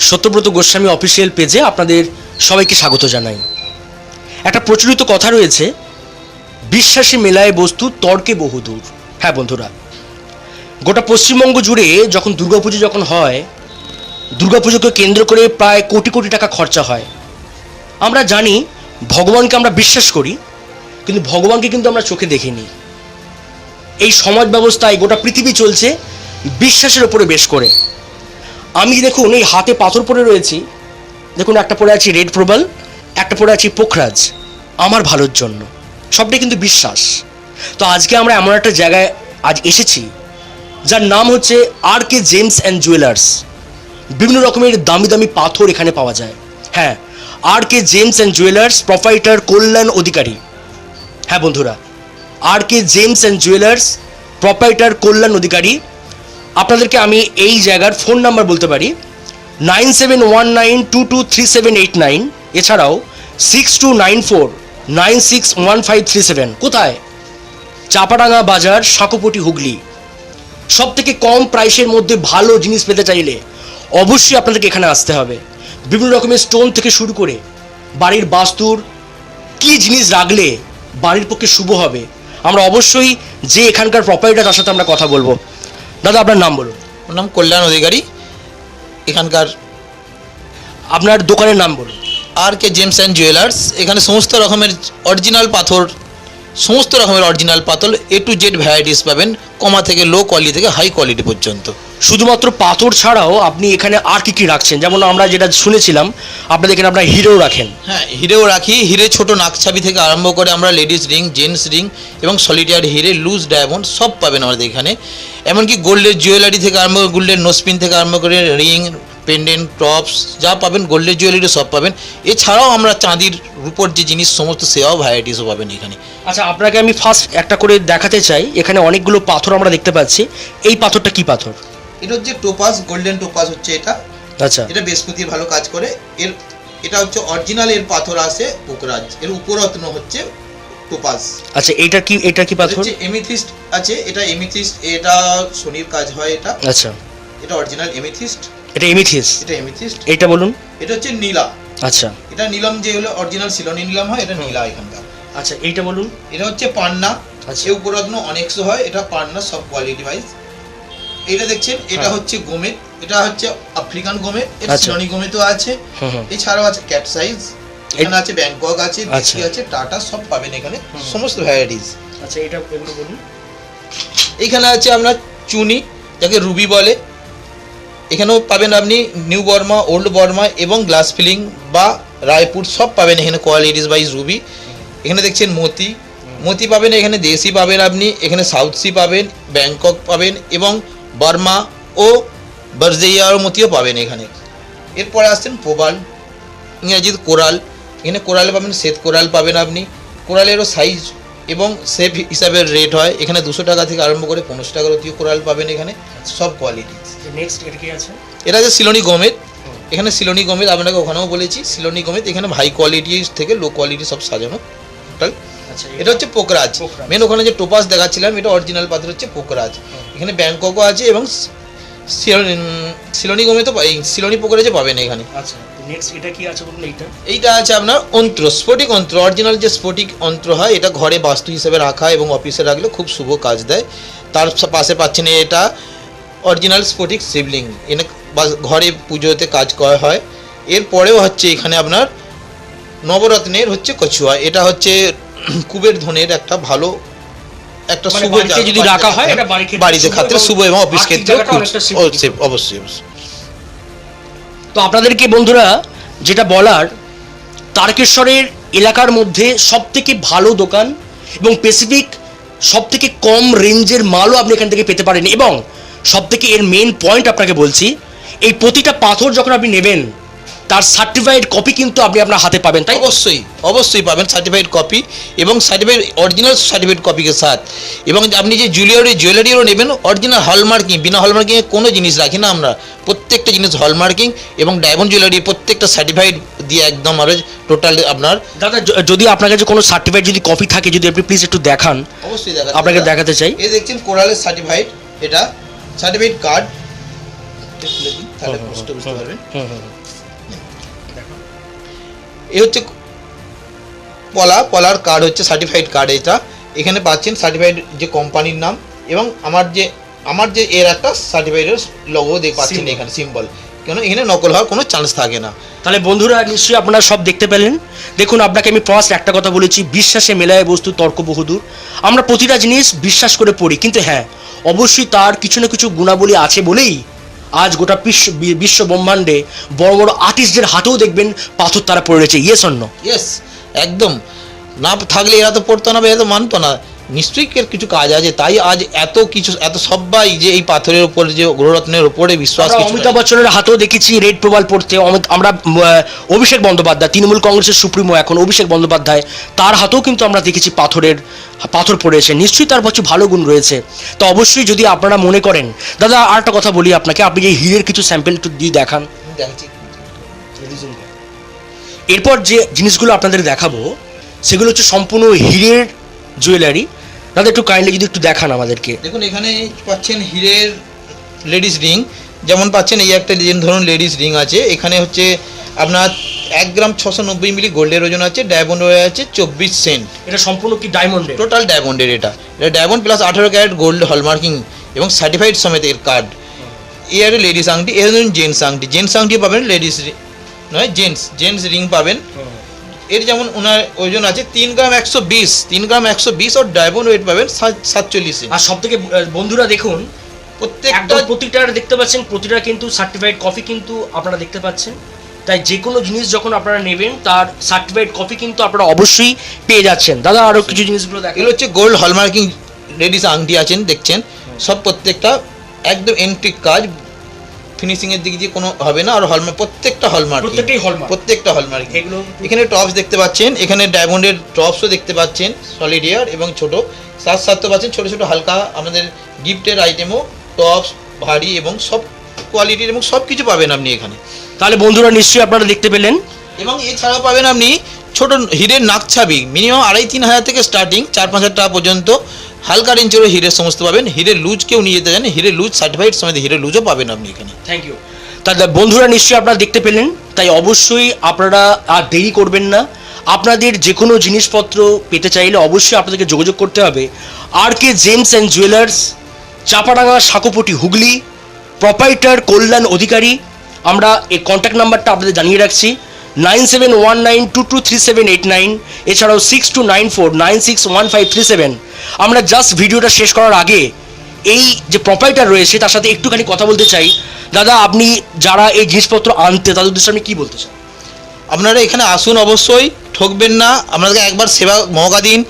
Satyabrata Goswami official পেজে আপনাদের সবাইকে স্বাগত জানাই। একটা প্রচলিত কথা রয়েছে, বিশ্বাসী মেলায় বস্তু তর্কে বহুদূর। হ্যাঁ বন্ধুরা, গোটা পশ্চিমবঙ্গ জুড়ে যখন দুর্গাপুজো যখন হয়, দুর্গাপুজোকে কেন্দ্র করে প্রায় কোটি কোটি টাকা খরচা হয়। আমরা জানি ভগবানকে আমরা বিশ্বাস করি, কিন্তু ভগবানকে কিন্তু আমরা চোখে দেখিনি। এই সমাজ ব্যবস্থায় গোটা পৃথিবী চলছে বিশ্বাসের ওপরে বেশ করে। আমি দেখুন এই হাতে পাথর পরে রয়েছি, দেখুন একটা পরে আছি রেড প্রবাল, একটা পরে আছি পোখরাজ, আমার ভালোর জন্য। সবটাই কিন্তু বিশ্বাস। তো আজকে আমরা এমন একটা জায়গায় আজ এসেছি যার নাম হচ্ছে RK জেমস অ্যান্ড জুয়েলার্স। বিভিন্ন রকমের দামি দামি পাথর এখানে পাওয়া যায়। হ্যাঁ, RK gems and jewellers, proprietor Kalyan Adhikari. হ্যাঁ বন্ধুরা, RK gems and jewellers, proprietor Kalyan Adhikari. আপনাদেরকে আমি এই জায়গার ফোন নাম্বার বলতে পারি 9719223789, এছাড়াও 6294961537। কোথায়? চাপাডাঙ্গা বাজার, সাঁকোপটি, হুগলি। সব থেকে কম প্রাইসের মধ্যে ভালো জিনিস পেতে চাইলে অবশ্যই আপনাদেরকে এখানে আসতে হবে। বিভিন্ন রকমের স্টোন থেকে শুরু করে বাড়ির বাস্তুর কী জিনিস রাখলে বাড়ির পক্ষে শুভ হবে, আমরা অবশ্যই যে এখানকার প্রপার্টার তার সাথে আমরা কথা বলবো। দাদা, আপনার নাম বলুন। ওর নাম কল্যাণ অধিকারী। এখানকার আপনার দোকানের নাম বলুন। RK gems and jewellers. এখানে সমস্ত রকমের অরিজিনাল পাথর, সমস্ত রকমের অরিজিনাল পাথর A to Z ভ্যারাইটিস পাবেন, কমা থেকে লো কোয়ালিটি থেকে হাই কোয়ালিটি পর্যন্ত। শুধুমাত্র পাথর ছাড়াও আপনি এখানে আর কি কি রাখছেন? যেমন আমরা যেটা শুনেছিলাম আপনাদের এখানে আপনারা হিরো রাখেন। হ্যাঁ, হিরেও রাখি। হিরে ছোট নাকছাবি থেকে আরম্ভ করে আমরা লেডিস রিং, জেন্টস রিং এবং সলিটার হিরে, লুজ ডায়মন্ড সব পাবেন আমাদের এখানে। এমনকি গোল্ডের জুয়েলারি থেকে আরম্ভ করে, গোল্ডের নোসপিন থেকে আরম্ভ করে রিং, পেন্ডেন্ট, টপস যা পাবেন গোল্ডের জুয়েলারি সব পাবেন। এছাড়াও আমরা চাঁদির রূপোর যে জিনিস সমস্ত সেও ভ্যারাইটিসও পাবেন এখানে। আচ্ছা, আপনাকে আমি ফার্স্ট একটা করে দেখাতে চাই। এখানে অনেকগুলো পাথর আমরা দেখতে পাচ্ছি। এই পাথরটা কি পাথর? এটা হচ্ছে টোপাস, গোল্ডেন টোপাস হচ্ছে এটা। আচ্ছা, এটা বৃহস্পতির ভালো কাজ করে। এটা হচ্ছে অরিজিনাল, এর পাথর আছে পোখরাজ, এর উপরত্ন হচ্ছে টোপাস। আচ্ছা, এটা কি পাথর? হচ্ছে এমিথিস্ট আছে, এটা এমিথিস্ট, এটা শনির কাজ হয় এটা। আচ্ছা, এটা অরিজিনাল এমিথিস্ট। এটা এমিথিস। এটা এমিথিস্ট। এটা বলুন। এটা হচ্ছে নীলা। আচ্ছা, এটা নীলম, যে হলো অরিজিনাল সিলোনি নীলম হয়, এটা নীলা এখানকার। আচ্ছা, এইটা বলুন। এটা হচ্ছে পান্না। আচ্ছা, এর উপরত্ন অনেকশো হয়, এটা পান্না সব কোয়ালিটি ওয়াইজ। এটা দেখছেন, এটা হচ্ছে গোমেদ, এটা হচ্ছে আফ্রিকান গোমেদ, এর সিলোনি গোমেদও আছে। এছাড়াও আছে ক্যাট সাইজ, এখানে আছে ব্যাংকক আছে, দেশি আছে, টাটা সব পাবেন এখানে, সমস্ত ভ্যারাইটিস। আচ্ছা, এগুলো বলুন। এখানে আছে আপনার চুনি, যাকে রুবি বলে। এখানেও পাবেন আপনি নিউ বর্মা, ওল্ড বর্মা এবং গ্লাস ফিলিং বা রায়পুর সব পাবেন এখানে কোয়ালিটিস ওয়াইজ রুবি। এখানে দেখছেন মোতি, মোতি পাবেন এখানে, দেশি পাবেন আপনি এখানে, সাউথ সি পাবেন, ব্যাংকক পাবেন এবং বর্মা ও বার্জেইয়ার মতিও পাবেন এখানে। এরপরে আসছেন প্রবাল, ইংরেজিতে কোরাল। এখানে কোরাল পাবেন, শ্বেত কোরাল পাবেন আপনি। কোরালেরও সাইজ এবং শেপ হিসাবে রেট হয়। এখানে 200 টাকা থেকে আরম্ভ করে 15 টাকার অতিও কোরাল পাবেন এখানে, সব কোয়ালিটি। নেক্সট এটা কি আছে? এটা আছে সিলোনি গোমেদ। এখানে সিলোনি গোমেদ আপনাকে ওখানেও বলেছি, সিলোনি গোমেদ এখানে হাই কোয়ালিটি থেকে লো কোয়ালিটি সব সাজানো টোটাল। আচ্ছা, এটা হচ্ছে পোখরাজ। মেন ওখানে যে টোপাস দেখাচ্ছিলাম এটা অরিজিনাল পাথর হচ্ছে পোখরাজ। এখানে ব্যাংককও আছে এবং সিলোনি গোমেদও, এই সিলোনি পোখরাজে পাবেন এখানে। আচ্ছা, নেক্সট এটা কি আছে বলুন। এইটা আছে আপনার অন্ত্র, স্ফটিক অন্ত্র, অরিজিনাল যে স্ফটিক অন্ত্র হয়, এটা ঘরে বাস্তু হিসেবে রাখা এবং অফিসে রাখলে খুব শুভ কাজ দেয়। তার পাশে পাচ্ছেন এটা অরিজিনাল স্ফটিক শিবলিঙ্গ, এনে ঘরে পুজোতে কাজ করা হয়। এরপরেও হচ্ছে এখানে আপনার নবরত্নের হচ্ছে কচুয়া, এটা হচ্ছে কুবের ধনের একটা ভালো একটা শুভ, যদি রাখা হয় এটা বাড়িতে ক্ষেত্রে শুভ এবং অফিস ক্ষেত্রে অবশ্যই। তো আপনাদেরকে বন্ধুরা যেটা বলার, তারকেশ্বরের এলাকার মধ্যে সবথেকে ভালো দোকান এবং স্পেসিফিক সবথেকে কম রেঞ্জের মালও আপনি এখান থেকে পেতে পারেন। এবং সবথেকে এর মেন পয়েন্ট আপনাকে বলছি, এই প্রতিটা পাথর যখন আপনি নেবেন তার সার্টিফাইড কপি কিন্তু আপনি আপনার হাতে পাবেন। তাই অবশ্যই পাবেন সার্টিফাইড কপি এবং সার্টিফাইড অরিজিনাল সার্টিফাইড কপি কে সাথ। এবং আপনি যে জুয়েলারিও নেবেন অরিজিনাল হলমার্কিং, বিনা হলমার্কিংয়ে কোনো জিনিস রাখি না আমরা, প্রত্যেকটা জিনিস হলমার্কিং এবং ডায়মন্ড জুয়েলারি প্রত্যেকটা সার্টিফাইড দিয়ে একদম আর টোটাল আপনার। দাদা, যদি আপনার কাছে কোনো সার্টিফাইড যদি কপি থাকে, যদি আপনি প্লিজ একটু দেখান। অবশ্যই আপনাকে দেখাতে চাই। এই দেখছেন কোরালের সার্টিফাইড, এটা সার্টিফাইড কার্ড, তাহলে বুঝতে পারবেন। এই হচ্ছে পলার কার্ড হচ্ছে সার্টিফাইড কার্ড। এটা এখানে পাচ্ছেন সার্টিফাইড যে কোম্পানির নাম এবং আমার যে এর একটা সার্টিফাইডের লোগো দেখতে পাচ্ছেন Symbol. এখানে সিম্বল, কেন এখানে নকল হওয়ার কোনো চান্স থাকে না। তাহলে বন্ধুরা নিশ্চয়ই আপনারা সব দেখতে পেলেন। দেখুন, আপনাকে আমি ফার্স্ট একটা কথা বলেছি, বিশ্বাসে মেলায় বস্তু তর্ক বহুদূর। আমরা প্রতিটা জিনিস বিশ্বাস করে পড়ি, কিন্তু হ্যাঁ অবশ্যই তার কিছু না কিছু গুণাবলী আছে বলেই আজ গোটা বিশ্ব ব্রহ্মাণ্ডে বড় বড় আর্টিস্টদের হাতেও দেখবেন পাথর তারা পড়ে রয়েছে। ইয়েস অন্য ইয়েস, একদম। না থাকলে এরা তো পড়তো না বা এরা তো মানতো না। নিশ্চয়ই এর কিছু কাজ আছে, তাই আজ এত কিছু এত সবাই যে এই পাথরের উপর যে গ্রহরত্নের উপরে বিশ্বাস আমরা কিছু অমিতাভ বচ্চনের হাতেও দেখেছি রেড প্রবাল পড়তে। আমরা অভিষেক বন্দ্যোপাধ্যায়, তৃণমূল কংগ্রেসের সুপ্রিমো এখন অভিষেক বন্দ্যোপাধ্যায়, তার হাতেও কিন্তু আমরা দেখেছি পাথর পড়েছে। নিশ্চয়ই তার কিছু ভালো গুণ রয়েছে। তো অবশ্যই যদি আপনারা মনে করেন, দাদা আর একটা কথা বলি আপনাকে, আপনি যে হীরের কিছু স্যাম্পল একটু দিয়ে দেখান। দেখছি। এরপর যে জিনিসগুলো আপনাদের দেখাবো সেগুলো হচ্ছে সম্পূর্ণ হীরের জুয়েলারি। দাদা একটু কাইন্ডলি যদি একটু দেখান আমাদেরকে। দেখুন এখানে পাচ্ছেন হীরের লেডিস রিং, যেমন পাচ্ছেন এই একটা ধরুন লেডিস রিং আছে। এখানে হচ্ছে আপনার 1 গ্রাম 690 মিলি গোল্ডের ওজন আছে, ডায়মন্ড আছে 24 সেন্ট। এটা সম্পূর্ণ কি ডায়মন্ডের? টোটাল ডায়মন্ডের এটা diamond plus 18 carat gold hallmarking এবং সার্টিফাইড সমেত এর কার্ড। এই একটা লেডিস আংটি, এর ধরুন জেন্টস আংটি পাবেন, লেডিস নয় জেন্টস রিং পাবেন। এর যেমন ওনার ওজন আছে 3 গ্রাম 120 আর ডায়মন্ড ওয়েট পাবেন 47 সেন্ট। আর সব থেকে বন্ধুরা দেখুন, প্রত্যেকটা প্রতিটা দেখতে পাচ্ছেন, প্রতিটা কিন্তু সার্টিফাইড কপি কিন্তু আপনারা দেখতে পাচ্ছেন। তাই যে কোনো জিনিস যখন আপনারা নেবেন তার সার্টিফাইড কপি কিন্তু আপনারা অবশ্যই পেয়ে যাচ্ছেন। দাদা আরো কিছু জিনিসগুলো দেখেন। এগুলো হচ্ছে গোল্ড হলমার্কিং লেডিস আংটি আছেন, দেখছেন সব প্রত্যেকটা একদম এন্টিক কাজ, ফিনিশিং এর দিক দিয়ে কোনো হবে না। আর প্রত্যেকটা হলমার্কিং, প্রত্যেকটা হলমার্কিং। এগুলো এখানে টপস দেখতে পাচ্ছেন, এখানে ডায়মন্ডের টপসও দেখতে পাচ্ছেন, সলিড ইয়ার এবং ছোট সাথে পাচ্ছেন ছোট ছোট হালকা আমাদের গিফটের আইটেমও, টপস ভারী এবং সব কোয়ালিটির এবং সব কিছু পাবেন আপনি এখানে। তাহলে বন্ধুরা নিশ্চয়ই আপনারা দেখতে পেলেন। এবং এছাড়াও পাবেন আপনি ছোট হীরের নাকছাবি, মিনিমাম 2,5-3 হাজার থেকে স্টার্টিং 4-5 হাজার টাকা পর্যন্ত হালকা রেঞ্জেরও হীরের সমস্ত পাবেন। হীরের লুজ কেউ নিয়ে যেতে চান, হীরের লুজ সার্টিফাইড সমেত হীরের লুজও পাবেন আপনি এখানে। Thank you. তাহলে বন্ধুরা নিশ্চয়ই আপনারা দেখতে পেলেন। তাই অবশ্যই আপনারা আর দেরি করবেন না। আপনাদের যে কোনো জিনিসপত্র পেতে চাইলে অবশ্যই আপনাদেরকে যোগাযোগ করতে হবে RK gems and jewellers, Chapadanga, Sankopoti, Hooghly. Proprietor Kalyan Adhikari. আমরা এই কন্ট্যাক্ট নাম্বারটা আপনাদের জানিয়ে রাখছি 9719223789, এছাড়াও 6294961537। আমরা জাস্ট ভিডিওটা শেষ করার আগে এই যে প্রোপাইটার রয়েছে তার সাথে একটুখানি কথা বলতে চাই। দাদা আপনি যারা এই জিনিসপত্র আনতে তাদের উদ্দেশ্যে আপনি কী বলতে চান? আপনারা এখানে আসুন, অবশ্যই ঠকবেন না। আপনাদেরকে একবার সেবা মৌকা দিন,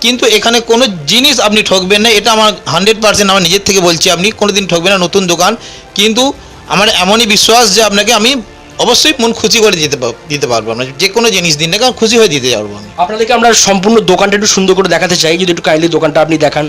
কিন্তু এখানে কোনো জিনিস আপনি ঠকবেন না, এটা আমার 100% আমার নিজের থেকে বলছি। আপনি কোনো দিন ঠকবেন না। নতুন দোকান, কিন্তু আমার এমনই বিশ্বাস যে আপনাকে আমি অবশ্যই মন খুশি করে দিতে পারবো। আপনার যে কোনো জিনিস দিন না, কারণ খুশি হয়ে দিতে পারবো আমি। আপনাদেরকে আমরা সম্পূর্ণ দোকানটা একটু সুন্দর করে দেখাতে চাই, যদি একটু কাইন্ডলি দোকানটা আপনি দেখান।